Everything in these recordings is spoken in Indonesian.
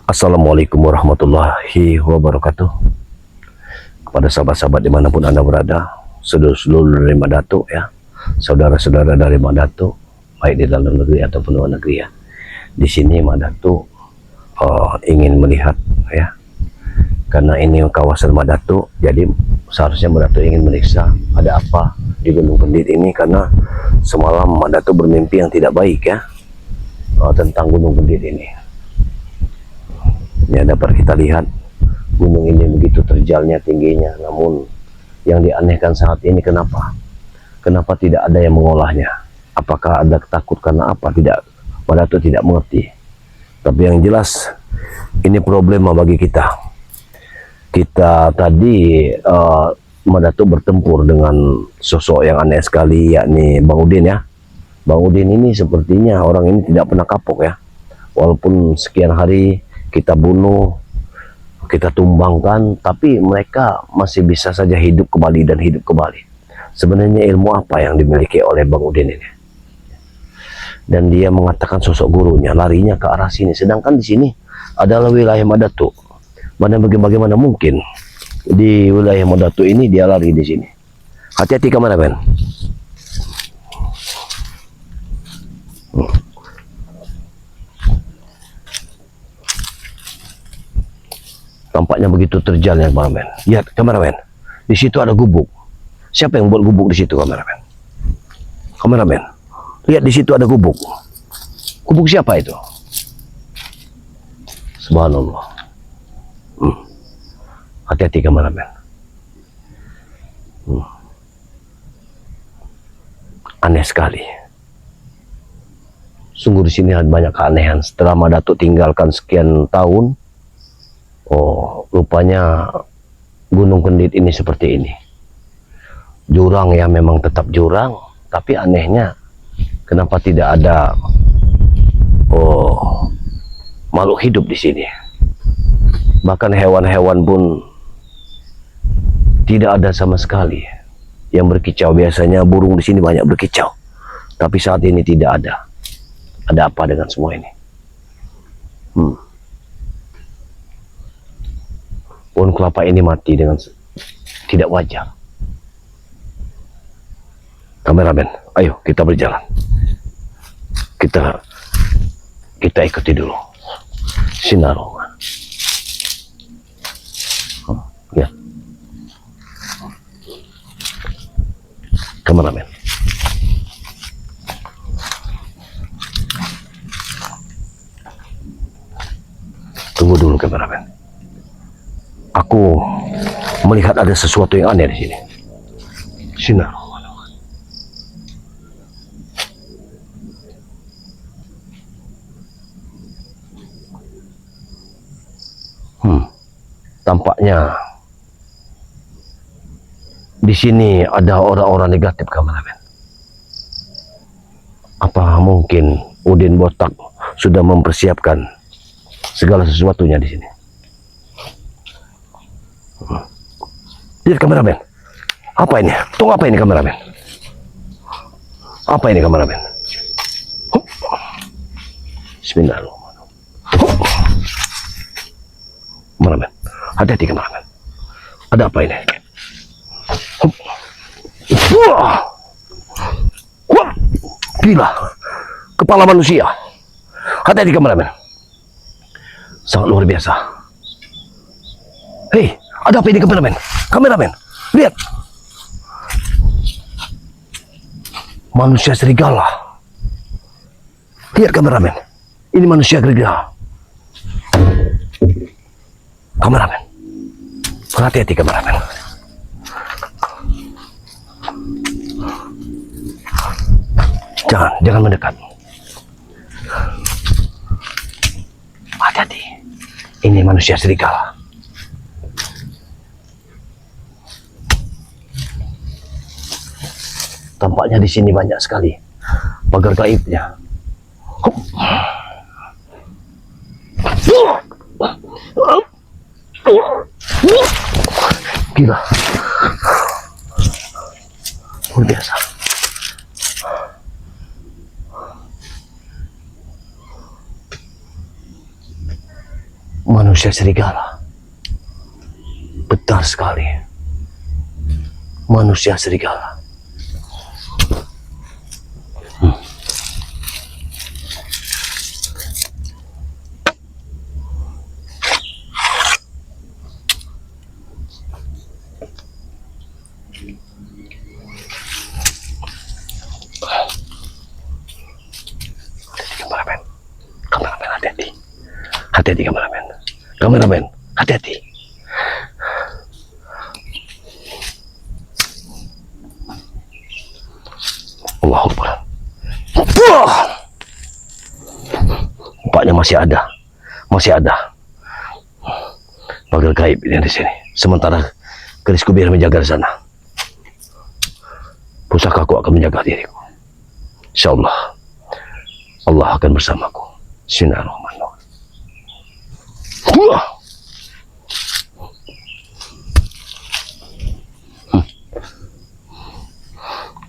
Assalamualaikum warahmatullahi wabarakatuh. Kepada sahabat-sahabat dimanapun Anda berada, seluruh dari Madatuk ya, saudara-saudara dari Madatuk, baik di dalam negeri ataupun luar negeri ya. Di sini Madatuk ingin melihat ya, karena ini kawasan Madatuk, jadi seharusnya Madatuk ingin meriksa ada apa di Gunung Kendit ini, karena semalam Madatuk bermimpi yang tidak baik ya, tentang Gunung Kendit ini. Ya, dapat kita lihat gunung ini begitu terjalnya tingginya, namun yang dianehkan saat ini kenapa tidak ada yang mengolahnya? Apakah ada takut karena apa? Tidak, Madatuk tidak mengerti. Tapi yang jelas ini problema bagi kita. Kita tadi Madatuk bertempur dengan sosok yang aneh sekali, yakni Bang Udin ya. Bang Udin ini sepertinya orang ini tidak pernah kapok ya. Walaupun sekian hari kita bunuh, kita tumbangkan, tapi mereka masih bisa saja hidup kembali dan hidup kembali. Sebenarnya ilmu apa yang dimiliki oleh Bang Udin ini? Dan dia mengatakan sosok gurunya larinya ke arah sini, sedangkan di sini adalah wilayah Madatuk. Bagaimana mungkin di wilayah Madatuk ini dia lari di sini? Hati-hati kameramen. Tampaknya begitu terjalnya kameramen. Lihat kameramen, di situ ada gubuk. Siapa yang buat gubuk di situ kameramen? Kameramen, lihat di situ ada gubuk. Gubuk siapa itu? Subhanallah. Hati-hati kameramen. Aneh sekali. Sungguh di sini ada banyak keanehan. Setelah Madatuk tinggalkan sekian tahun, oh, rupanya Gunung Kendit ini seperti ini. Jurang ya, memang tetap jurang, tapi anehnya kenapa tidak ada makhluk hidup di sini. Bahkan hewan-hewan pun tidak ada sama sekali yang berkicau. Biasanya burung di sini banyak berkicau, tapi saat ini tidak ada. Ada apa dengan semua ini? Pohon kelapa ini mati dengan tidak wajar. Kameramen, ayo kita berjalan. Kita ikuti dulu. Sinaro. Ya. Kameramen. Tunggu dulu kameramen. Aku melihat ada sesuatu yang aneh di sini. Sinar. Tampaknya di sini ada orang-orang negatif kameramen. Apa mungkin Udin Botak sudah mempersiapkan segala sesuatunya di sini? Lihat kameramen. Apa ini? Tunggu, apa ini kameramen? Apa ini kameramen? Bismillahirrahmanirrahim. Kameramen, hati-hati kameramen. Ada apa ini? Wah, gila, kepala manusia. Hati-hati kameramen. Sangat luar biasa. Hei, ada apa ini kameramen? Kameramen, lihat. Manusia serigala. Lihat kameramen. Ini manusia serigala. Kameramen, hati-hati kameramen. Jangan mendekat. Hati-hati. Ini manusia serigala. Tampaknya di sini banyak sekali pagar gaibnya. Gila, luar biasa. Manusia serigala. Betul sekali. Manusia serigala. Kameramen, hati-hati. Hati-hati kameramen. Kameramen, hati-hati. Allahu Akbar. Nampaknya masih ada. Masih ada. Pagar gaib ini di sini. Sementara kerisku biar menjaga di sana. Pusakaku akan menjaga diriku. Insyaallah Allah akan bersamaku. Bismillahirrahmanirrahim.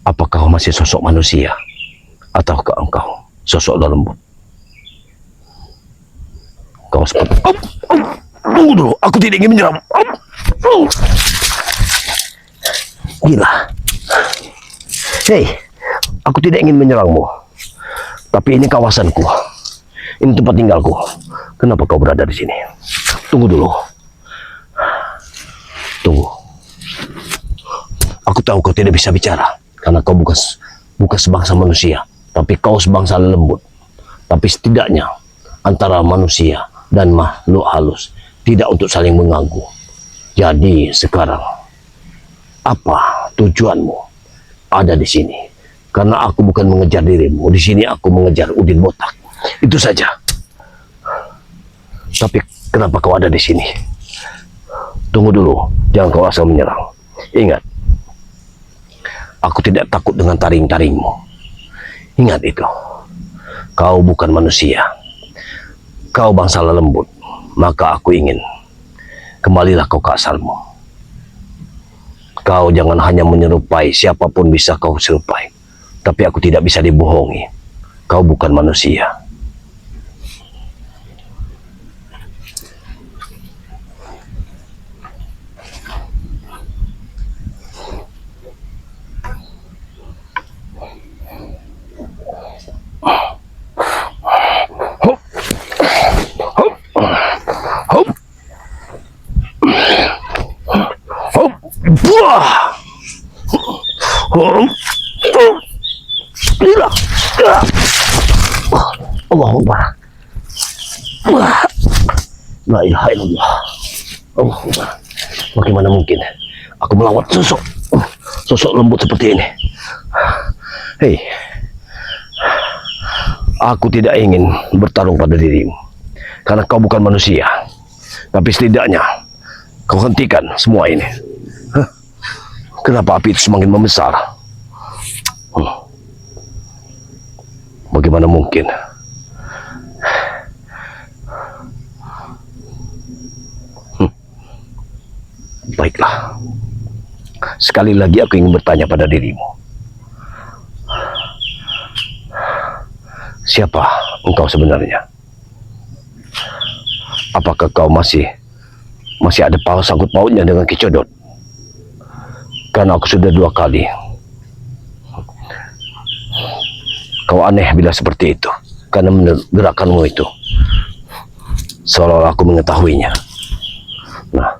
Apakah kau masih sosok manusia ataukah engkau sosok lembut? Kau seperti tunggu dulu, aku tidak ingin menyerang. Gila. Hei, aku tidak ingin menyerangmu. Tapi ini kawasanku. Ini tempat tinggalku. Kenapa kau berada di sini? Tunggu dulu. Tunggu. Aku tahu kau tidak bisa bicara karena kau bukan sebangsa manusia, tapi kau sebangsa lembut. Tapi setidaknya antara manusia dan makhluk halus tidak untuk saling mengganggu. Jadi sekarang apa tujuanmu ada di sini? Karena aku bukan mengejar dirimu. Di sini aku mengejar Udin Botak. Itu saja. Tapi kenapa kau ada di sini? Tunggu dulu, jangan kau asal menyerang. Ingat, aku tidak takut dengan taring-taringmu. Ingat itu. Kau bukan manusia. Kau bangsa lembut. Maka aku ingin kembalilah kau ke asalmu. Kau jangan hanya menyerupai, siapapun bisa kau serupai. Tapi aku tidak bisa dibohongi. Kau bukan manusia. Allahu Akbar. La ilaha illallah. Allahu Akbar. Bagaimana mungkin aku melawan sosok lembut seperti ini? Hei, aku tidak ingin bertarung pada dirimu karena kau bukan manusia. Tapi setidaknya kau hentikan semua ini. Kenapa api itu semakin membesar? Bagaimana mungkin? Baiklah. Sekali lagi aku ingin bertanya pada dirimu. Siapa engkau sebenarnya? Apakah kau masih ada sangkut pautnya dengan Ki Codot? Karena aku sudah 2 kali. Kau aneh bila seperti itu. Karena gerakanmu itu seolah-olah aku mengetahuinya. Nah,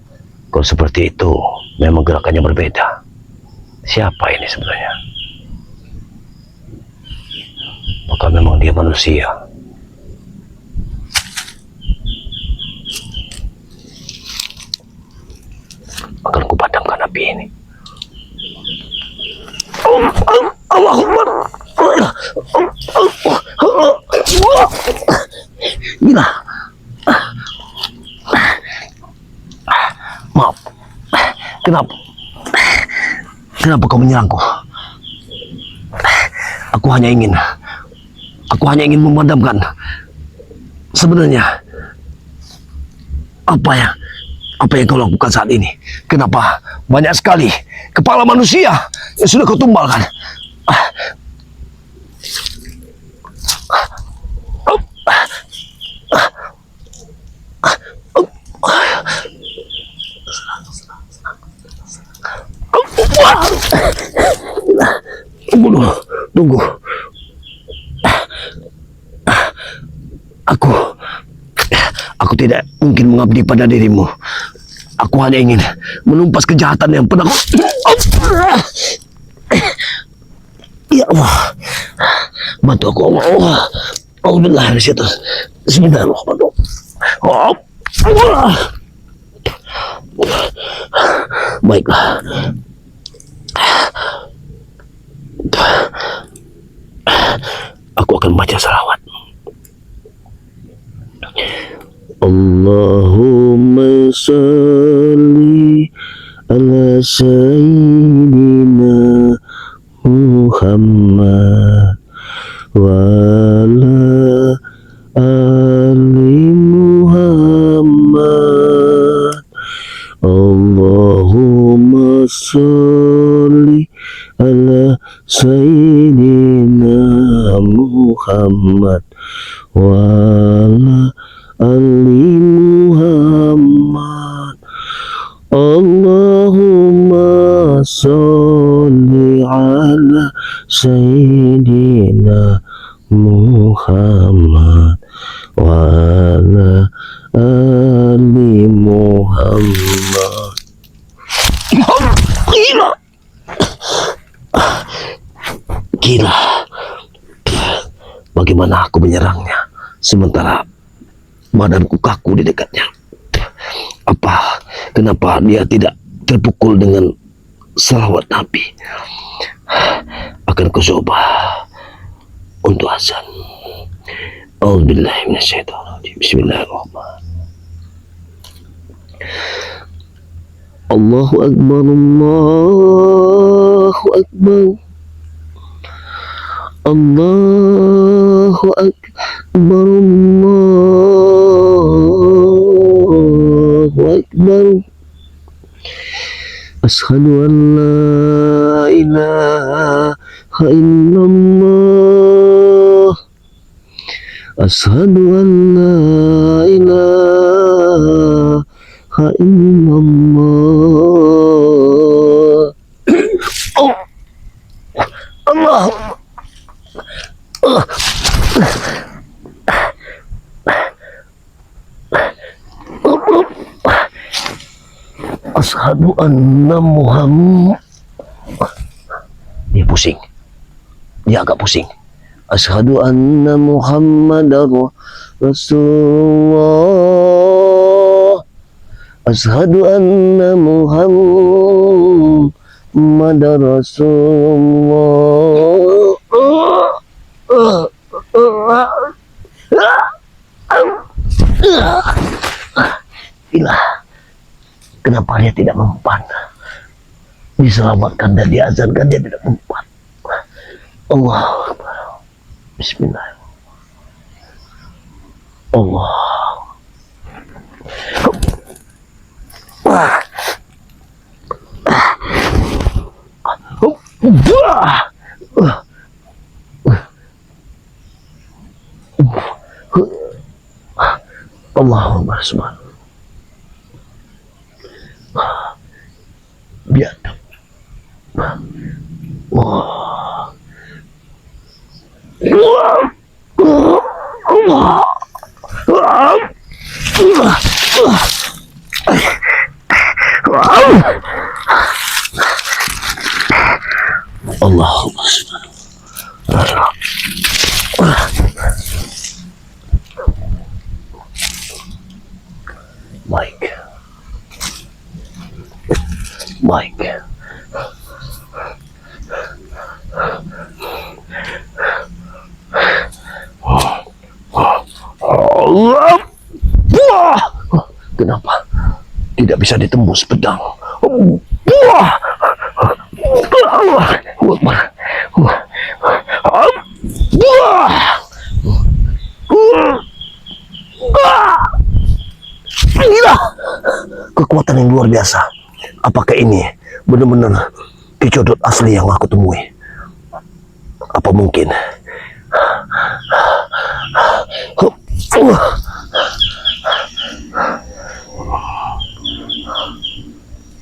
kalau seperti itu memang gerakannya berbeda. Siapa ini sebenarnya? Maka memang dia manusia. Akan kupadamkan api ini. Allahu Akbar. Gila. Maaf. Kenapa kau menyerangku? Aku hanya ingin memadamkan. Sebenarnya apa yang kau lakukan saat ini? Kenapa banyak sekali kepala manusia yang sudah kau tumbalkan? Tunggu. Aku tidak mungkin mengabdi pada dirimu. Aku hanya ingin menumpas kejahatan yang pernah Ya Allah, bantu aku Allah. Alhamdulillah, Bismillahirrahmanirrahim. Baiklah. Aku akan baca salawat. Allahumma salli ala sayyidina Muhammad wa ala ali Muhammad. Allahumma salli ala sayyidina Muhammad wa ala ali Muhammad. Allahumma salli ala sayyidina Muhammad wa ala ali Muhammad. Gila. Bagaimana aku menyerangnya sementara badanku kaku di dekatnya? Kenapa dia tidak terpukul dengan salawat Nabi? Akan kucoba untuk azan. A'udzubillahi minasyaitonirrajim. Bismillahirrahmanirrahim. Allahu Akbar, Allahu Akbar, Allahu Akbar, Allahu Akbar. Ashhadu an la ilaha illallah. Ashhadu an la ilaha illallah. Oh, Allah. Ashhadu anna Muhammad. Dia pusing. Dia agak pusing. Ashhadu anna Muhammadar Rasulullah. Ashhadu anna Muhammadar Rasulullah. Gila. Kenapa dia tidak mempan? Diselamatkan dan diazankan, dia tidak mempan. Allah Akbar. Bismillahirrahmanirrahim. Allah. Allahumma subhanahu. Biadab. Wah. Allahumma subhanahu. Mike. Allah. Kenapa tidak bisa ditembus pedang? Allah. Gila. Kekuatan yang luar biasa. Apakah ini benar-benar kicodot asli yang aku temui? Apa mungkin?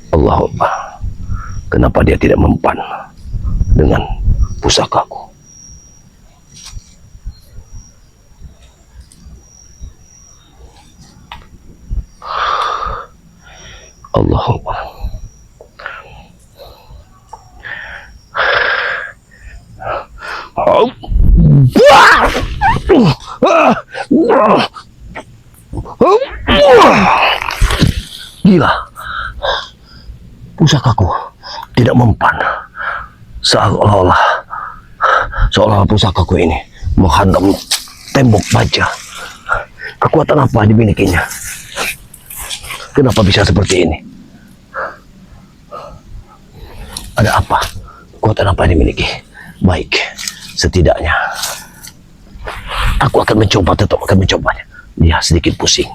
Allahumma, kenapa dia tidak mempan dengan pusakaku? Allahu Akbar. Gila, pusakaku tidak mempan. Seolah-olah pusakaku ini menghantam tembok baja. Kekuatan apa dimilikinya? Kenapa bisa seperti ini? Ada apa? Kekuatan apa yang dimiliki? Baik, setidaknya aku akan mencoba, tetap akan mencobanya. Dia sedikit pusing.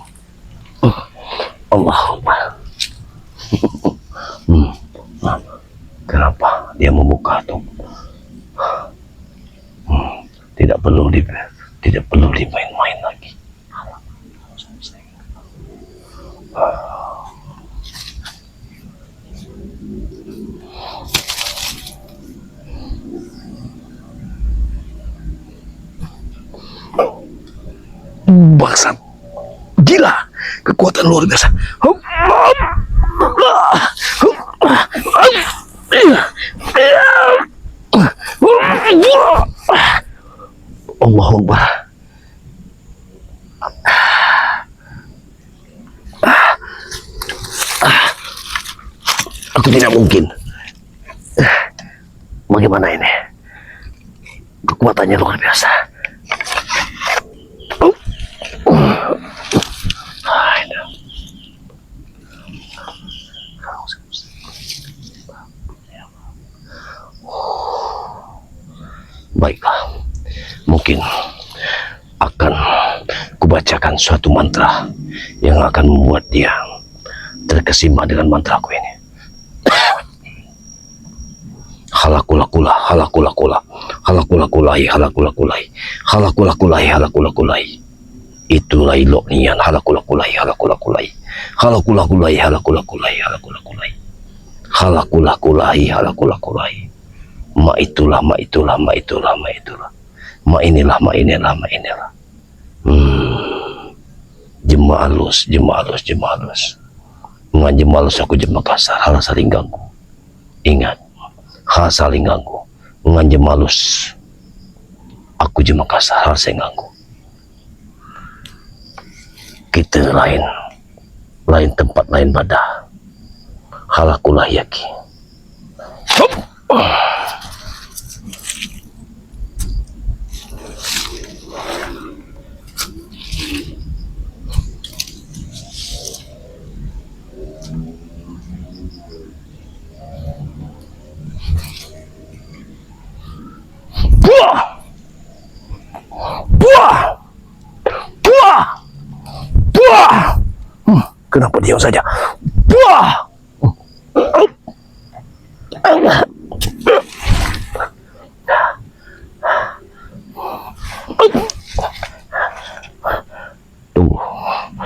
Allahumma. Kenapa dia membuka tuh? Tidak perlu dimain-main lagi. Bangsat, gila, kekuatan luar biasa. Allahu Akbar. Aku tidak mungkin. Bagaimana ini? Kekuatannya luar biasa. Baiklah, mungkin akan kubacakan suatu mantra yang akan membuat dia terkesima dengan mantraku ini. Halakula-kula, halakula-kula, halakula-kulai, halakula-kulai, halakula-kulai, halakula-kulai. Itulah iloknian, halakula-kulai, halakula-kulai, halakula-kulai, halakula-kulai, halakula-kulai, halakula-kulai, halakula-kulai. Ma itulah, ma itulah, ma itulah, ma itulah. Ma inilah, ma inilah, ma inilah. Jemalus, jemalus, jemalus. Ngan jemalus aku jema kasar, hal saling ganggu. Ingat, hal saling ganggu. Ngan jemalus aku jema kasar, hal saling ganggu. Kita lain tempat, lain badah. Halakulah yaki. Kenapa diam saja?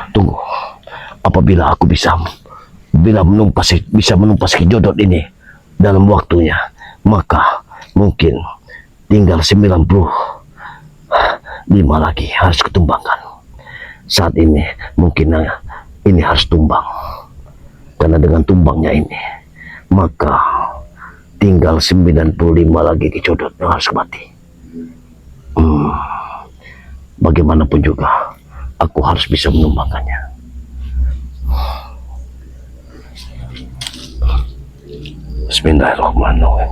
Tunggu. Apabila aku bisa menumpas kejodot ini dalam waktunya, maka mungkin tinggal 95 lagi harus ketumbangkan. Saat ini mungkin ini harus tumbang, karena dengan tumbangnya ini maka tinggal 95 lagi kejodot yang harus mati. Bagaimanapun juga aku harus bisa menumbangkannya. Bismillahirrahmanirrahim.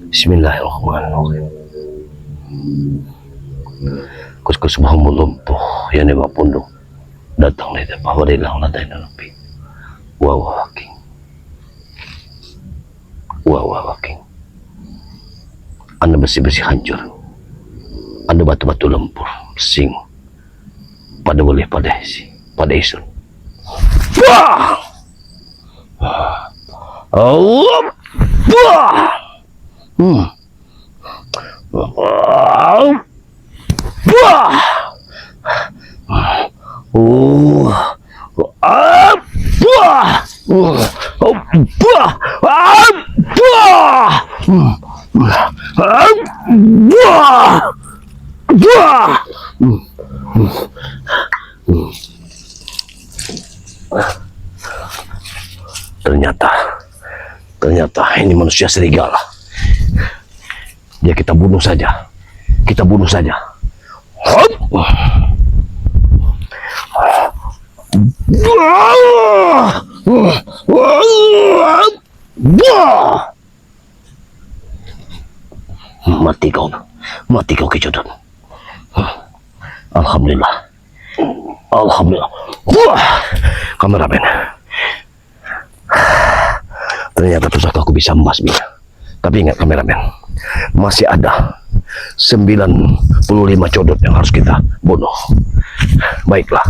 Bismillahirrahmanirrahim. Kus lumpuh yang lima punduk datang dari bahwa hilang lantai nabi. Wawaking. Anda bersih hancur. Anda batu-batu lempur, sing pada boleh pada isun. Wah! Allah! Wah! Ternyata ini manusia serigala. Dia kita bunuh saja. Kita bunuh saja. Hop. Mati kau kejodon. Alhamdulillah. Alhamdulillah. Kameramen. Ternyata pusaka aku bisa membasminya. Tapi ingat kameramen, masih ada 95 codot yang harus kita bunuh. Baiklah.